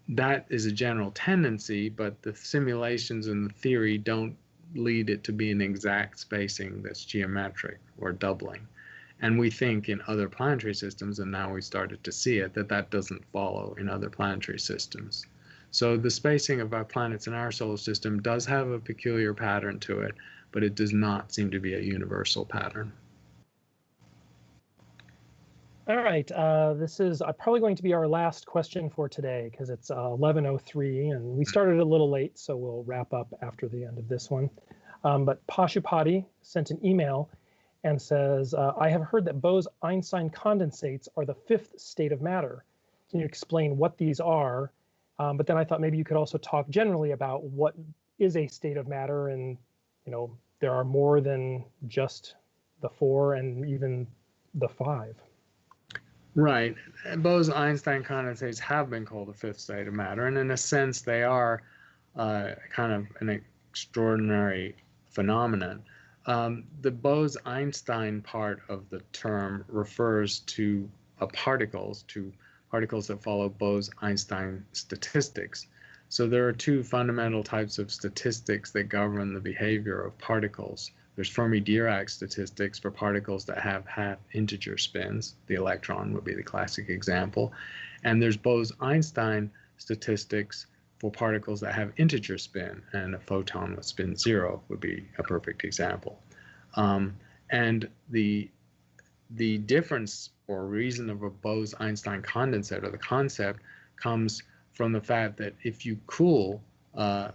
That is a general tendency, but the simulations and the theory don't lead it to be an exact spacing that's geometric or doubling. And we think in other planetary systems, and now we started to see it, that doesn't follow in other planetary systems. So the spacing of our planets in our solar system does have a peculiar pattern to it, but it does not seem to be a universal pattern. All right, this is probably going to be our last question for today, because it's 11:03, and we started a little late, so we'll wrap up after the end of this one. But Pashupati sent an email and says, I have heard that Bose-Einstein condensates are the fifth state of matter. Can you explain what these are? But then I thought maybe you could also talk generally about what is a state of matter, and there are more than just the four and even the five. Right. Bose-Einstein condensates have been called the fifth state of matter, and in a sense they are kind of an extraordinary phenomenon. The Bose-Einstein part of the term refers to particles that follow Bose-Einstein statistics. So there are two fundamental types of statistics that govern the behavior of particles. There's Fermi-Dirac statistics for particles that have half integer spins. The electron would be the classic example. And there's Bose-Einstein statistics for particles that have integer spin, and a photon with spin 0 would be a perfect example. And the difference or reason of a Bose-Einstein condensate, or the concept, comes from the fact that if you cool a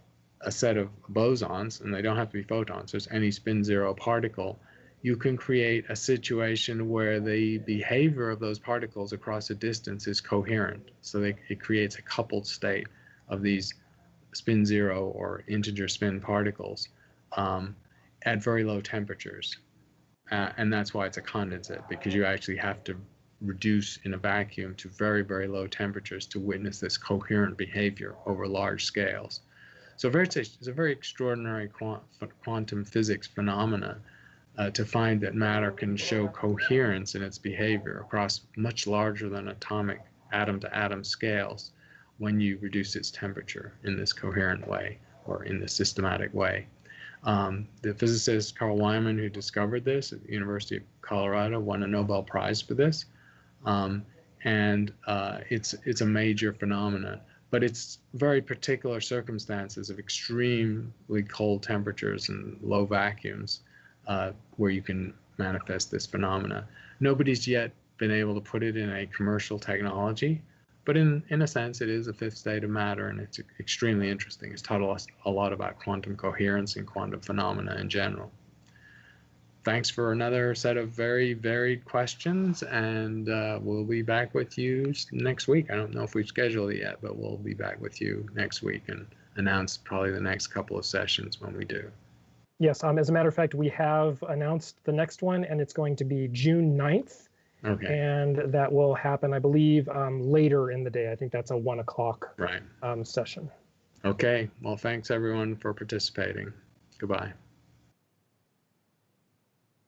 set of bosons, and they don't have to be photons, just any spin 0 particle, you can create a situation where the behavior of those particles across a distance is coherent. So it creates a coupled state of these spin 0 or integer spin particles at very low temperatures. And that's why it's a condensate, because you actually have to reduce in a vacuum to very, very low temperatures to witness this coherent behavior over large scales. So it's a very extraordinary quantum physics phenomena to find that matter can show coherence in its behavior across much larger than atomic atom-to-atom scales when you reduce its temperature in this coherent way, or in this systematic way. The physicist Carl Wyman, who discovered this at the University of Colorado, won a Nobel Prize for this. It's a major phenomenon, but it's very particular circumstances of extremely cold temperatures and low vacuums where you can manifest this phenomena. Nobody's yet been able to put it in a commercial technology, but in a sense, it is a fifth state of matter, and it's extremely interesting. It's taught us a lot about quantum coherence and quantum phenomena in general. Thanks for another set of very varied questions, and we'll be back with you next week. I don't know if we've scheduled it yet, but we'll be back with you next week and announce probably the next couple of sessions when we do. Yes, as a matter of fact, we have announced the next one, and it's going to be June 9th. Okay. And that will happen, I believe, later in the day. I think that's a 1 o'clock right. Session. Okay. Well, thanks everyone for participating. Goodbye.